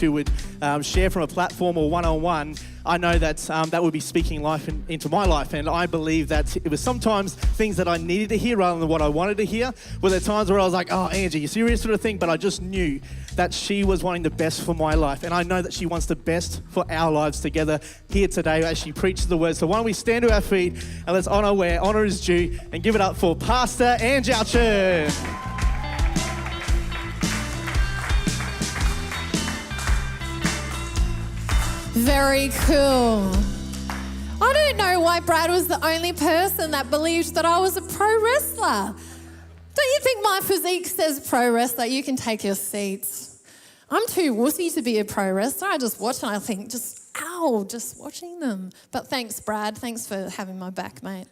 who would share from a platform or one-on-one, I know that that would be speaking life into my life. And I believe that it was sometimes things that I needed to hear rather than what I wanted to hear. Were there times where I was like, oh, Angie, you serious sort of thing? But I just knew that she was wanting the best for my life. And I know that she wants the best for our lives together here today as she preaches the word. So why don't we stand to our feet and let's honor where honor is due and give it up for Pastor Angie Oucher. Very cool. I don't know why Brad was the only person that believed that I was a pro wrestler. Don't you think my physique says pro wrestler? You can take your seats. I'm too wussy to be a pro wrestler. I just watch and I think, just watching them. But thanks, Brad. Thanks for having my back, mate.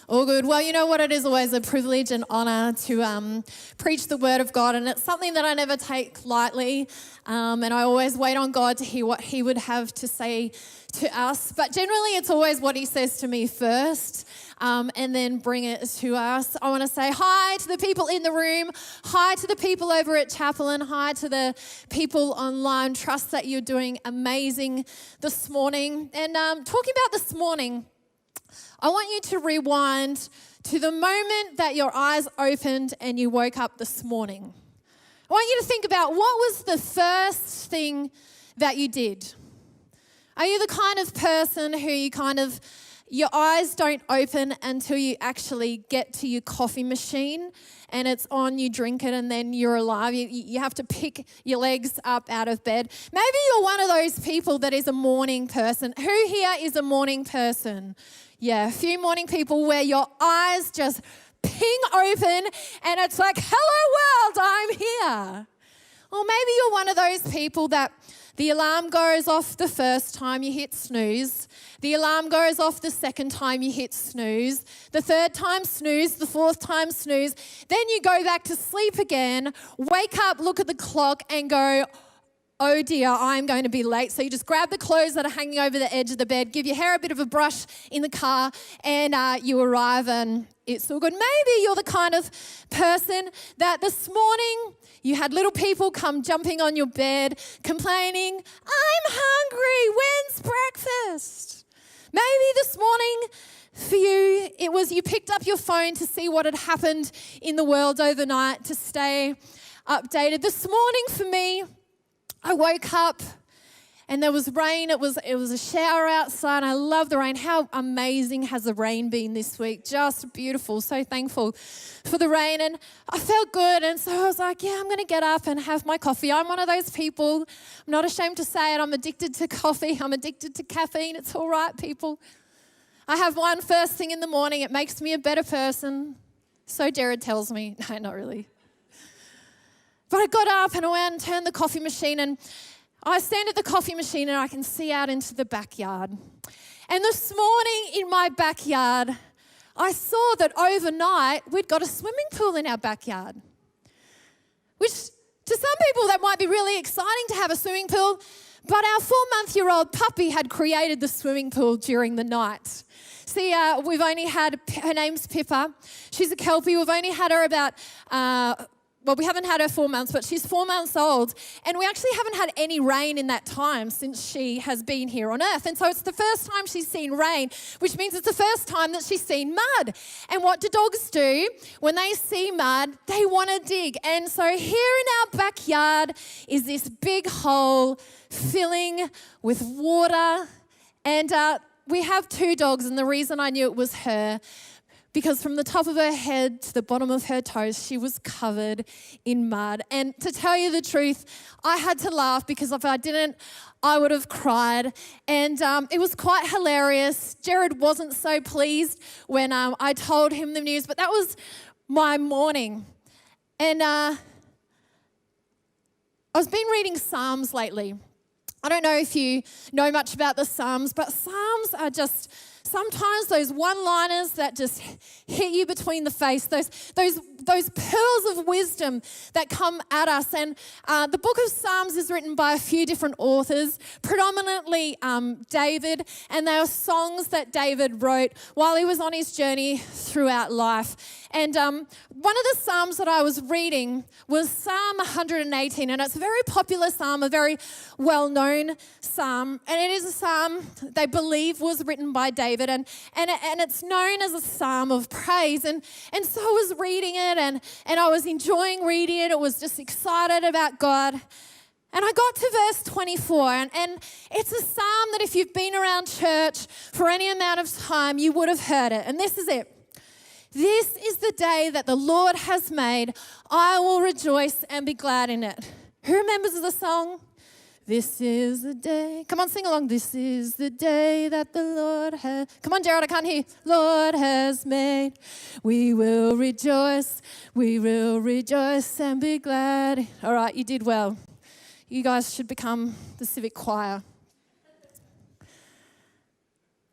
All good. Well, you know what? It is always a privilege and honour to preach the word of God, and it's something that I never take lightly, and I always wait on God to hear what he would have to say to us. But generally, it's always what he says to me first, and then bring it to us. I want to say hi to the people in the room, hi to the people over at Chapel, and hi to the people online. Trust that you're doing amazing this morning. And talking about this morning, I want you to rewind to the moment that your eyes opened and you woke up this morning. I want you to think about what was the first thing that you did. Are you the kind of person who your eyes don't open until you actually get to your coffee machine and it's on, you drink it, and then you're alive? You have to pick your legs up out of bed. Maybe you're one of those people that is a morning person. Who here is a morning person? Yeah, a few morning people where your eyes just ping open and it's like, hello world, I'm here. Or maybe you're one of those people that the alarm goes off the first time you hit snooze. The alarm goes off the second time you hit snooze. The third time snooze, the fourth time snooze. Then you go back to sleep again, wake up, look at the clock and go, oh dear, I'm going to be late. So you just grab the clothes that are hanging over the edge of the bed, give your hair a bit of a brush in the car, and you arrive and it's all good. Maybe you're the kind of person that this morning you had little people come jumping on your bed complaining, I'm hungry, when's breakfast? Maybe this morning for you, it was you picked up your phone to see what had happened in the world overnight to stay updated. This morning for me, I woke up and there was rain. It was a shower outside. I love the rain. How amazing has the rain been this week? Just beautiful. So thankful for the rain. And I felt good. And so I was like, yeah, I'm going to get up and have my coffee. I'm one of those people. I'm not ashamed to say it. I'm addicted to coffee. I'm addicted to caffeine. It's all right, people. I have one first thing in the morning. It makes me a better person. So Jared tells me. No, not really. But I got up and I went and turned the coffee machine, and I stand at the coffee machine and I can see out into the backyard. And this morning in my backyard, I saw that overnight we'd got a swimming pool in our backyard, which to some people that might be really exciting to have a swimming pool, but our 4-month-old puppy had created the swimming pool during the night. See, we've only had, her name's Pippa. She's a Kelpie. We've only had her about... we haven't had her 4 months, but she's 4 months old. And we actually haven't had any rain in that time since she has been here on earth. And so it's the first time she's seen rain, which means it's the first time that she's seen mud. And what do dogs do? When they see mud, they want to dig. And so here in our backyard is this big hole filling with water. And we have 2 dogs, and the reason I knew it was her, because from the top of her head to the bottom of her toes, she was covered in mud. And to tell you the truth, I had to laugh because if I didn't, I would have cried. And it was quite hilarious. Jared wasn't so pleased when I told him the news, but that was my morning. And I've been reading Psalms lately. I don't know if you know much about the Psalms, but Psalms are just sometimes those one-liners that just hit you between the face, those pearls of wisdom that come at us. And the book of Psalms is written by a few different authors, predominantly David, and they are songs that David wrote while he was on his journey throughout life. And one of the Psalms that I was reading was Psalm 118, and it's a very popular Psalm, a very well-known Psalm, and it is a Psalm they believe was written by David, and it's known as a Psalm of praise. And so I was reading it, and I was enjoying reading it. I was just excited about God. And I got to verse 24, and it's a psalm that if you've been around church for any amount of time, you would have heard it. And this is it. This is the day that the Lord has made. I will rejoice and be glad in it. Who remembers the song? This is the day. Come on, sing along. This is the day that the Lord has. Come on, Jared, I can't hear. Lord has made. We will rejoice. We will rejoice and be glad. All right, you did well. You guys should become the Civic choir.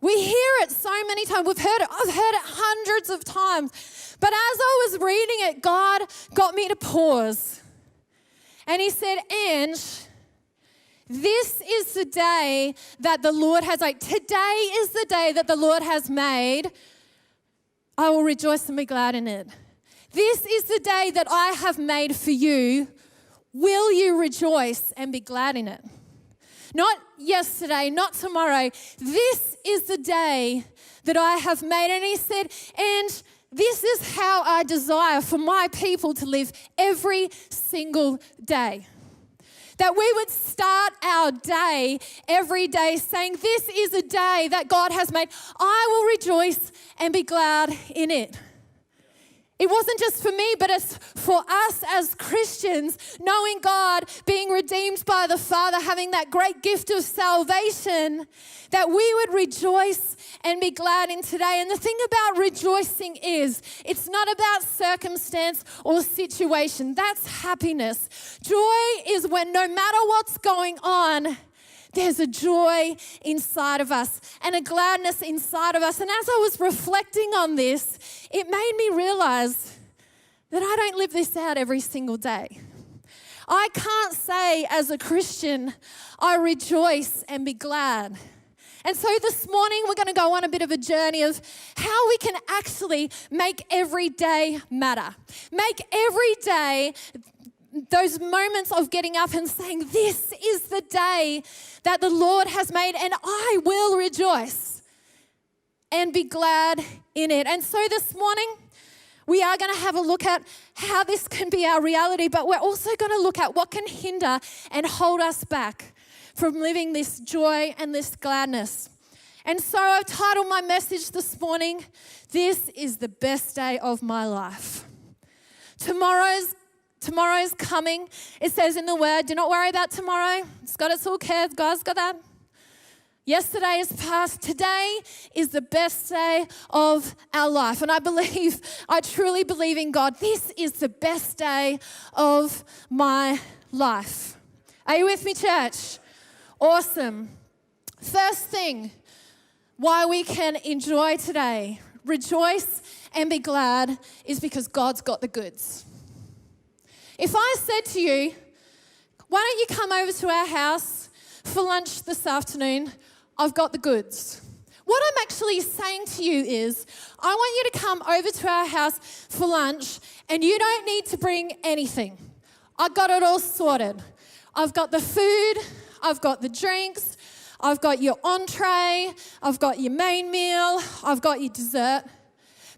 We hear it so many times. We've heard it. I've heard it hundreds of times. But as I was reading it, God got me to pause. And he said, Ange, this is the day that the Lord has made. Today is the day that the Lord has made. I will rejoice and be glad in it. This is the day that I have made for you. Will you rejoice and be glad in it? Not yesterday, not tomorrow. This is the day that I have made. And he said, and this is how I desire for my people to live every single day. That we would start our day every day saying, this is a day that God has made. I will rejoice and be glad in it. It wasn't just for me, but it's for us as Christians, knowing God, being redeemed by the Father, having that great gift of salvation, that we would rejoice and be glad in today. And the thing about rejoicing is, it's not about circumstance or situation. That's happiness. Joy is when no matter what's going on, there's a joy inside of us and a gladness inside of us. And as I was reflecting on this, it made me realize that I don't live this out every single day. I can't say as a Christian, I rejoice and be glad. And so this morning, we're going to go on a bit of a journey of how we can actually make every day matter. Make every day those moments of getting up and saying, this is the day that the Lord has made, and I will rejoice and be glad in it. And so this morning, we are going to have a look at how this can be our reality, but we're also going to look at what can hinder and hold us back from living this joy and this gladness. And so I've titled my message this morning, This is the Best Day of My Life. Tomorrow's coming. It says in the Word, do not worry about tomorrow. It's got its all cares. God's got that. Yesterday is past. Today is the best day of our life. And I truly believe in God. This is the best day of my life. Are you with me, church? Awesome. First thing, why we can enjoy today, rejoice and be glad, is because God's got the goods. If I said to you, why don't you come over to our house for lunch this afternoon? I've got the goods. What I'm actually saying to you is, I want you to come over to our house for lunch and you don't need to bring anything. I've got it all sorted. I've got the food, I've got the drinks, I've got your entree, I've got your main meal, I've got your dessert.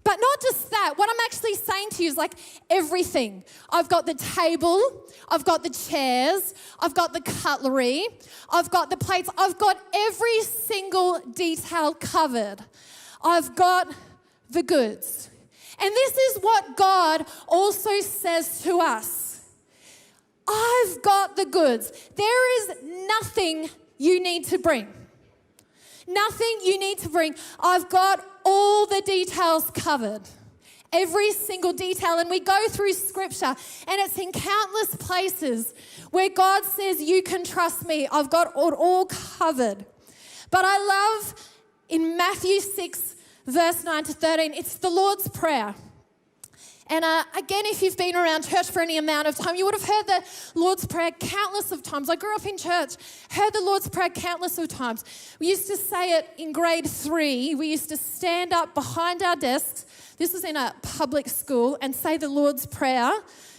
But not just that, what I'm actually saying to you is like everything. I've got the table, I've got the chairs, I've got the cutlery, I've got the plates, I've got every single detail covered. I've got the goods. And this is what God also says to us. I've got the goods. There is nothing you need to bring. Nothing you need to bring. I've got all the details covered. Every single detail. And we go through scripture and it's in countless places where God says, you can trust me. I've got it all covered. But I love in Matthew 6, verse 9 to 13. It's the Lord's Prayer. And again, if you've been around church for any amount of time, you would have heard the Lord's Prayer countless of times. I grew up in church, heard the Lord's Prayer countless of times. We used to say it in grade 3. We used to stand up behind our desks. This was in a public school, and say the Lord's Prayer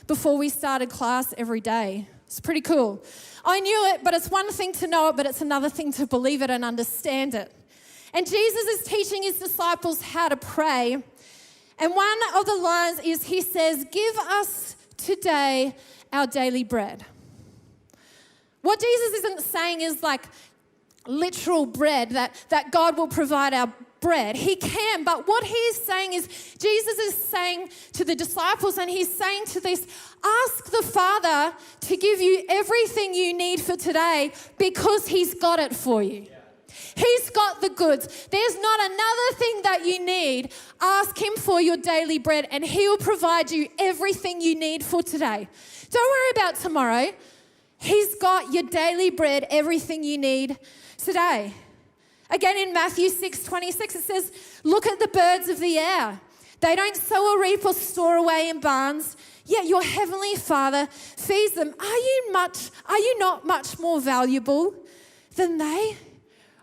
before we started class every day. It's pretty cool. I knew it, but it's one thing to know it, but it's another thing to believe it and understand it. And Jesus is teaching his disciples how to pray. And one of the lines is, he says, "Give us today our daily bread." What Jesus isn't saying is like literal bread, that God will provide our bread. He can, but what he's saying is, Jesus is saying to the disciples, and he's saying to this, ask the Father to give you everything you need for today because he's got it for you. He's got the goods. There's not another thing that you need. Ask him for your daily bread and he will provide you everything you need for today. Don't worry about tomorrow. He's got your daily bread, everything you need today. Again, in Matthew 6:26, it says, "Look at the birds of the air. They don't sow or reap or store away in barns, yet your heavenly Father feeds them. Are you not much more valuable than they?"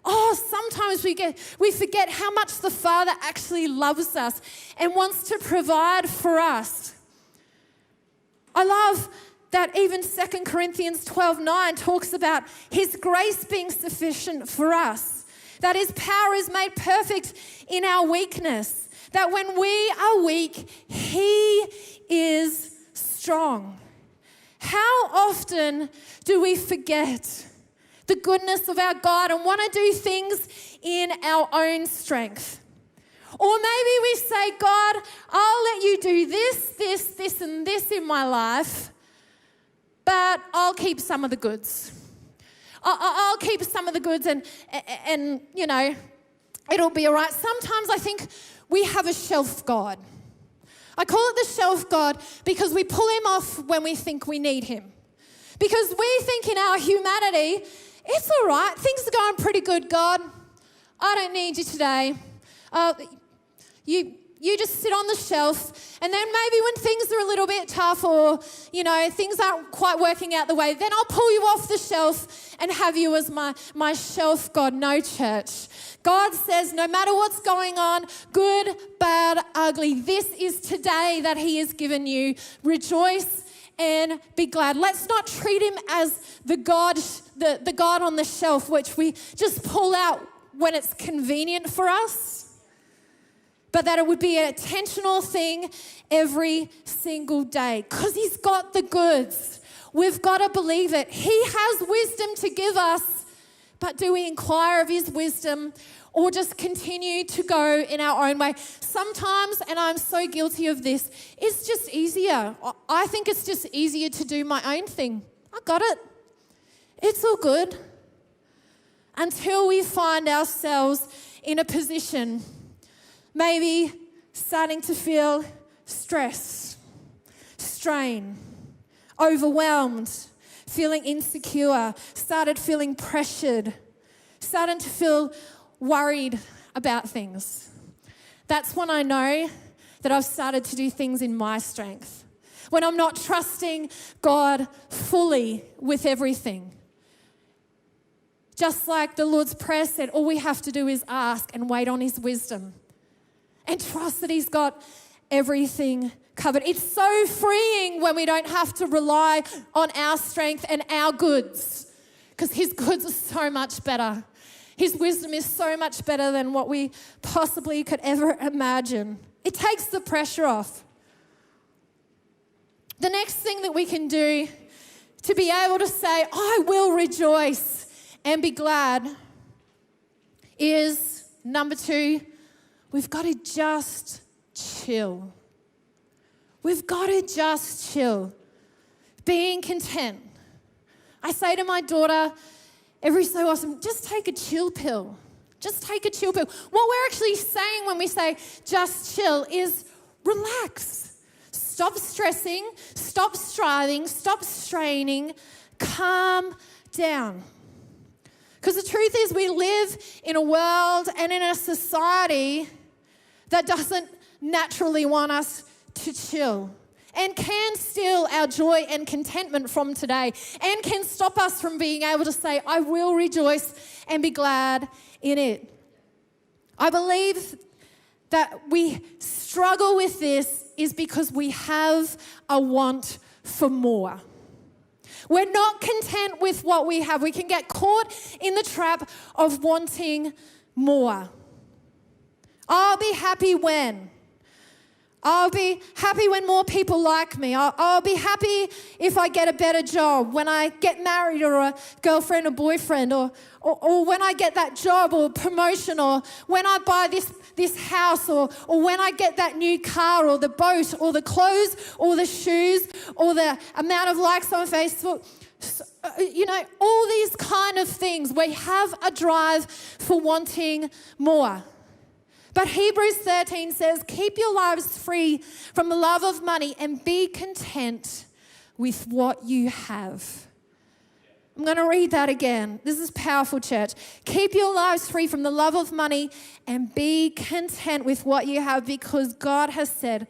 Oh, sometimes we forget how much the Father actually loves us and wants to provide for us. I love that even 2 Corinthians 12:9 talks about his grace being sufficient for us, that his power is made perfect in our weakness, that when we are weak, he is strong. How often do we forget the goodness of our God and want to do things in our own strength? Or maybe we say, "God, I'll let you do this, and this in my life, but I'll keep some of the goods. I'll keep some of the goods and you know, it'll be all right." Sometimes I think we have a shelf God. I call it the shelf God because we pull him off when we think we need him. Because we think in our humanity, it's all right, things are going pretty good, God. I don't need you today. You just sit on the shelf, and then maybe when things are a little bit tough or, you know, things aren't quite working out the way, then I'll pull you off the shelf and have you as my shelf God. No, church. God says no matter what's going on, good, bad, ugly, this is today that he has given you. Rejoice and be glad. Let's not treat him as the God on the shelf, which we just pull out when it's convenient for us, but that it would be an intentional thing every single day because he's got the goods. We've got to believe it. He has wisdom to give us, but do we inquire of his wisdom or just continue to go in our own way? Sometimes, and I'm so guilty of this, it's just easier. I think it's just easier to do my own thing. I got it. It's all good. Until we find ourselves in a position, maybe starting to feel stress, strain, overwhelmed, feeling insecure, started feeling pressured, starting to feel worried about things. That's when I know that I've started to do things in my strength. When I'm not trusting God fully with everything. Just like the Lord's Prayer said, all we have to do is ask and wait on his wisdom and trust that he's got everything covered. It's so freeing when we don't have to rely on our strength and our goods because his goods are so much better. His wisdom is so much better than what we possibly could ever imagine. It takes the pressure off. The next thing that we can do to be able to say, "I will rejoice and be glad," is number 2, we've got to just chill. We've got to just chill. Being content. I say to my daughter every so often, just take a chill pill. Just take a chill pill. What we're actually saying when we say just chill is relax. Stop stressing, stop striving, stop straining, calm down. Because the truth is we live in a world and in a society that doesn't naturally want us to chill and can steal our joy and contentment from today and can stop us from being able to say, I will rejoice and be glad in it. I believe that we struggle with this is because we have a want for more. We're not content with what we have. We can get caught in the trap of wanting more. I'll be happy when. I'll be happy when more people like me. I'll be happy if I get a better job, when I get married or a girlfriend or boyfriend, or when I get that job or promotion, or when I buy this house, or when I get that new car or the boat or the clothes or the shoes or the amount of likes on Facebook. All these kind of things. We have a drive for wanting more. But Hebrews 13 says, keep your lives free from the love of money and be content with what you have. I'm going to read that again. This is powerful, church. Keep your lives free from the love of money and be content with what you have, because God has said,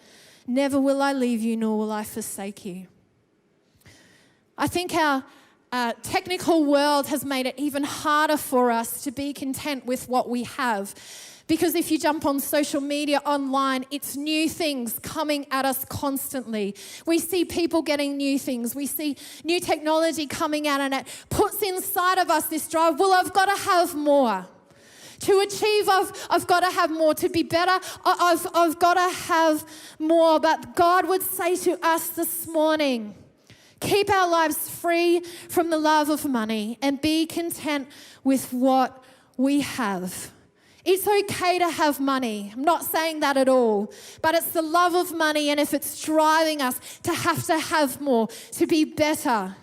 never will I leave you, nor will I forsake you. I think our technical world has made it even harder for us to be content with what we have. Because if you jump on social media, online, it's new things coming at us constantly. We see people getting new things. We see new technology coming out, and it puts inside of us this drive, well, I've got to have more. To achieve, I've got to have more. To be better, I've got to have more. But God would say to us this morning, keep our lives free from the love of money and be content with what we have. It's okay to have money. I'm not saying that at all. But it's the love of money, and if it's driving us to have more, to be better,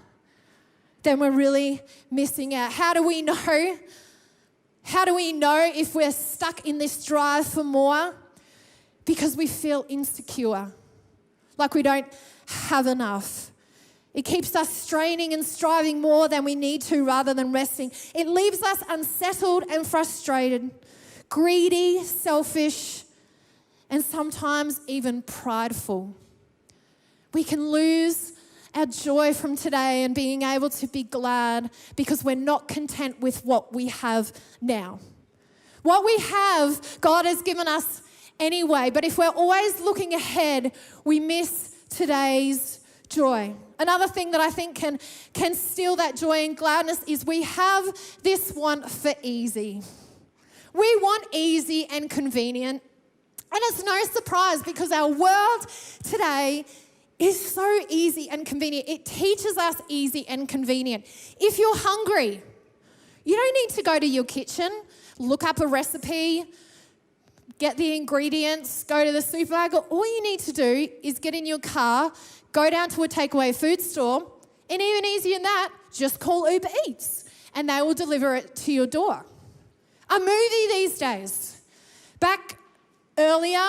then we're really missing out. How do we know? How do we know if we're stuck in this drive for more? Because we feel insecure, like we don't have enough. It keeps us straining and striving more than we need to rather than resting. It leaves us unsettled and frustrated, greedy, selfish, and sometimes even prideful. We can lose our joy from today and being able to be glad because we're not content with what we have now. What we have, God has given us anyway, but if we're always looking ahead, we miss today's joy. Another thing that I think can steal that joy and gladness is we have this want for easy. We want easy and convenient. And it's no surprise because our world today is so easy and convenient. It teaches us easy and convenient. If you're hungry, you don't need to go to your kitchen, look up a recipe, get the ingredients, go to the supermarket. All you need to do is get in your car, go down to a takeaway food store, and even easier than that, just call Uber Eats and they will deliver it to your door. A movie these days. Back earlier,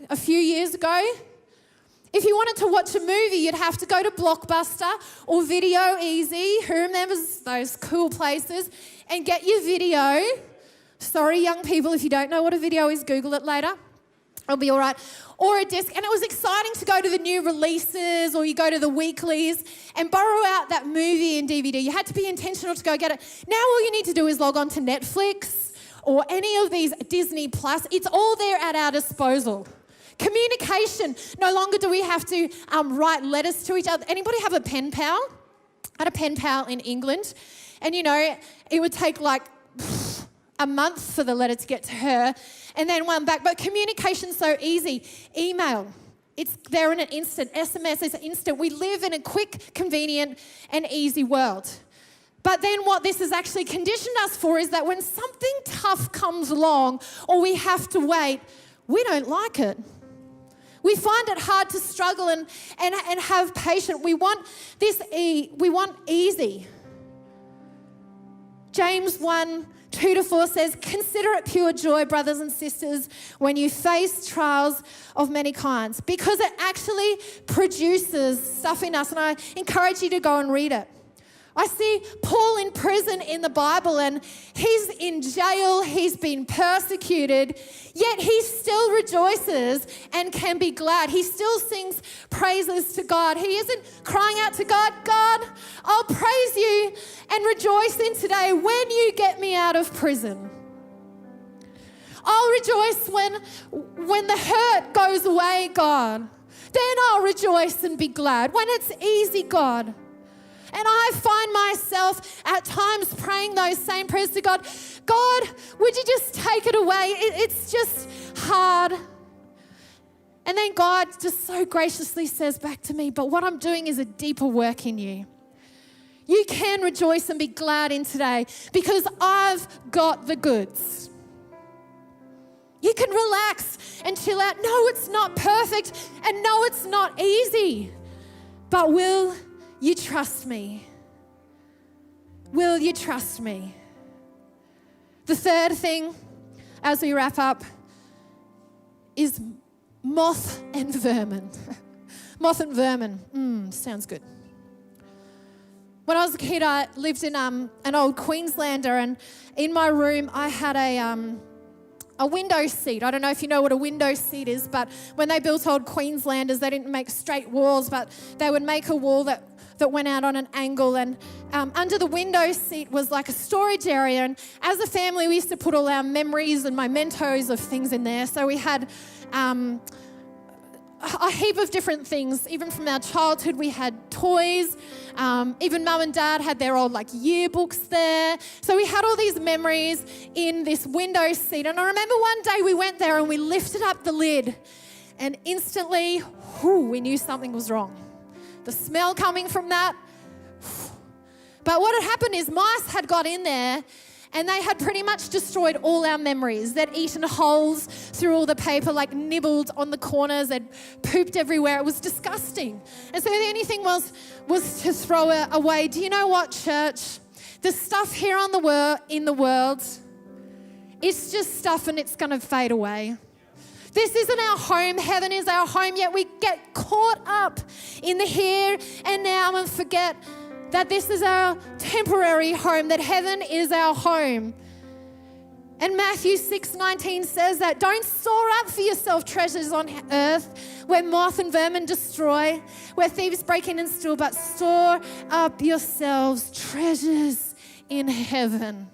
a few years ago, if you wanted to watch a movie, you'd have to go to Blockbuster or Video Easy, who remembers those cool places, and get your video. Sorry, young people, if you don't know what a video is, Google it later. It'll be all right. Or a disc. And it was exciting to go to the new releases, or you go to the weeklies and borrow out that movie and DVD. You had to be intentional to go get it. Now all you need to do is log on to Netflix or any of these Disney Plus. It's all there at our disposal. Communication. No longer do we have to write letters to each other. Anybody have a pen pal? I had a pen pal in England. And, it would take like a month for the letter to get to her and then one back. But communication's so easy. Email. It's there in an instant. SMS is instant. We live in a quick, convenient, and easy world. But then what this has actually conditioned us for is that when something tough comes along or we have to wait, we don't like it. We find it hard to struggle and have patience. We want we want easy. James 1:2-4 says, consider it pure joy, brothers and sisters, when you face trials of many kinds, because it actually produces stuff in us. And I encourage you to go and read it. I see Paul in prison in the Bible, and he's in jail, he's been persecuted, yet he still rejoices and can be glad. He still sings praises to God. He isn't crying out to God, God, I'll praise you and rejoice in today when you get me out of prison. I'll rejoice when the hurt goes away, God. Then I'll rejoice and be glad. When it's easy, God. And I find myself at times praying those same prayers to God. God, would you just take it away? It's just hard. And then God just so graciously says back to me, but what I'm doing is a deeper work in you. You can rejoice and be glad in today because I've got the goods. You can relax and chill out. No, it's not perfect, and no, it's not easy. But will you trust me? Will you trust me? The third thing, as we wrap up, is moth and vermin. Moth and vermin. Sounds good. When I was a kid, I lived in an old Queenslander, and in my room, I had a window seat. I don't know if you know what a window seat is, but when they built old Queenslanders, they didn't make straight walls, but they would make a wall that went out on an angle, and under the window seat was like a storage area, and as a family we used to put all our memories and mementos of things in there. So we had a heap of different things. Even from our childhood we had toys, even mum and dad had their old like yearbooks there. So we had all these memories in this window seat, and I remember one day we went there and we lifted up the lid, and instantly we knew something was wrong. The smell coming from that. But what had happened is mice had got in there and they had pretty much destroyed all our memories. They'd eaten holes through all the paper, like nibbled on the corners, they'd pooped everywhere. It was disgusting. And so the only thing was to throw it away. Do you know what, church? The stuff here in the world, it's just stuff and it's going to fade away. This isn't our home. Heaven is our home, yet we get caught up in the here and now and forget that this is our temporary home, that heaven is our home. And Matthew 6:19 says that don't store up for yourself treasures on earth where moth and vermin destroy, where thieves break in and steal, but store up yourselves treasures in heaven.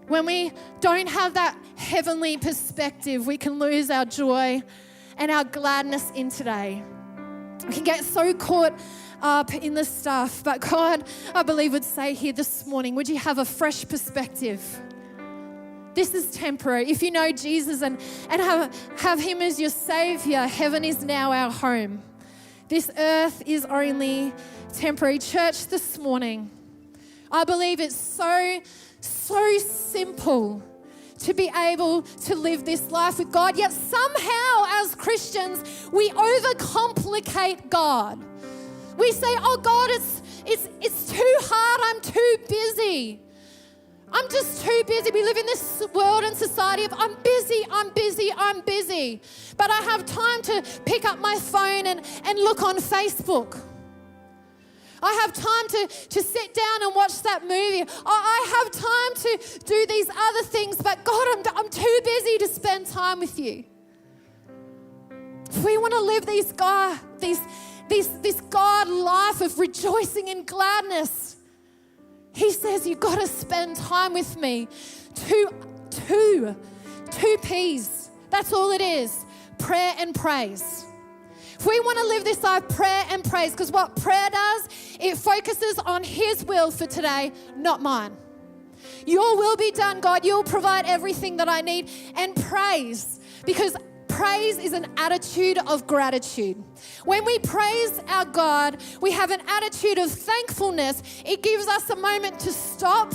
When we don't have that heavenly perspective, we can lose our joy and our gladness in today. We can get so caught up in the stuff, but God, I believe, would say here this morning, would you have a fresh perspective? This is temporary. If you know Jesus and have him as your Savior, heaven is now our home. This earth is only temporary. Church, this morning, I believe it's so simple to be able to live this life with God, yet somehow as Christians we overcomplicate God. We say, oh God, it's too hard, I'm too busy. I'm just too busy. We live in this world and society of I'm busy. But I have time to pick up my phone and look on Facebook. I have time to sit down and watch that movie. I have time to do these other things, but God, I'm too busy to spend time with you. If we want to live this God life of rejoicing and gladness, he says you've got to spend time with me. Two P's. That's all it is. Prayer and praise. If we want to live this life, prayer and praise, because what prayer does, it focuses on his will for today, not mine. Your will be done, God. You'll provide everything that I need. And praise, because praise is an attitude of gratitude. When we praise our God, we have an attitude of thankfulness. It gives us a moment to stop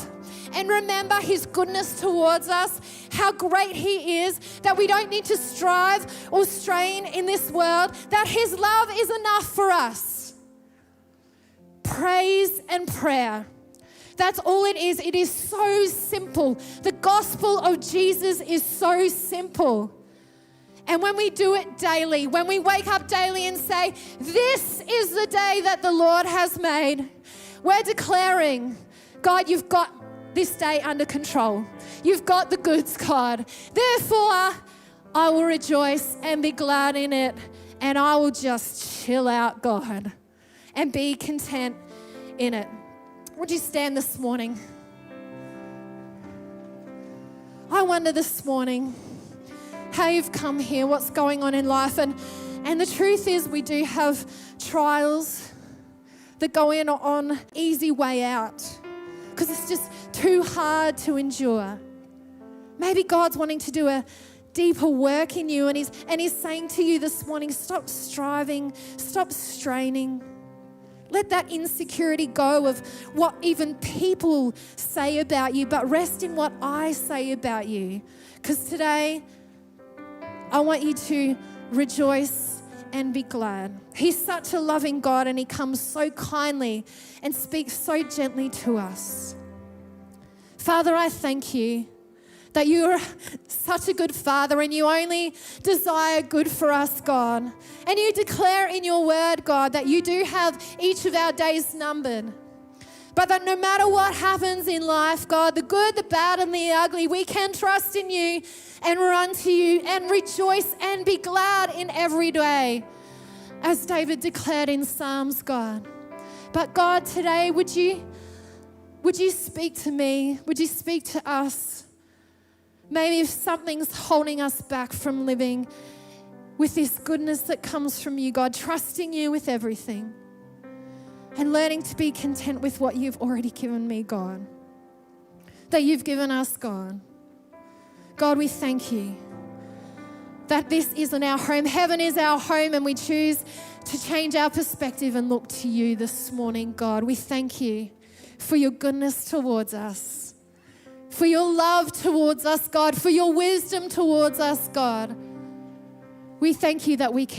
and remember his goodness towards us, how great he is, that we don't need to strive or strain in this world, that his love is enough for us. Praise and prayer. That's all it is. It is so simple. The gospel of Jesus is so simple. And when we do it daily, when we wake up daily and say, this is the day that the Lord has made, we're declaring, God, you've got this day under control. You've got the goods, God. Therefore, I will rejoice and be glad in it, and I will just chill out, God, and be content in it. Would you stand this morning? I wonder this morning how you've come here, what's going on in life. And the truth is we do have trials that go in on easy way out because it's just too hard to endure. Maybe God's wanting to do a deeper work in you and he's saying to you this morning, stop striving, stop straining. Let that insecurity go of what even people say about you, but rest in what I say about you. Because today, I want you to rejoice and be glad. He's such a loving God and he comes so kindly and speaks so gently to us. Father, I thank you that you are such a good Father and you only desire good for us, God. And you declare in your word, God, that you do have each of our days numbered. But that no matter what happens in life, God, the good, the bad, and the ugly, we can trust in you and run to you and rejoice and be glad in every day, as David declared in Psalms, God. But God, today, would you speak to me? Would you speak to us? Maybe if something's holding us back from living with this goodness that comes from you, God, trusting you with everything and learning to be content with what you've already given me, God, that you've given us, God. God, we thank you that this isn't our home. Heaven is our home, and we choose to change our perspective and look to you this morning, God. We thank you for your goodness towards us, for your love towards us, God, for your wisdom towards us, God. We thank you that we can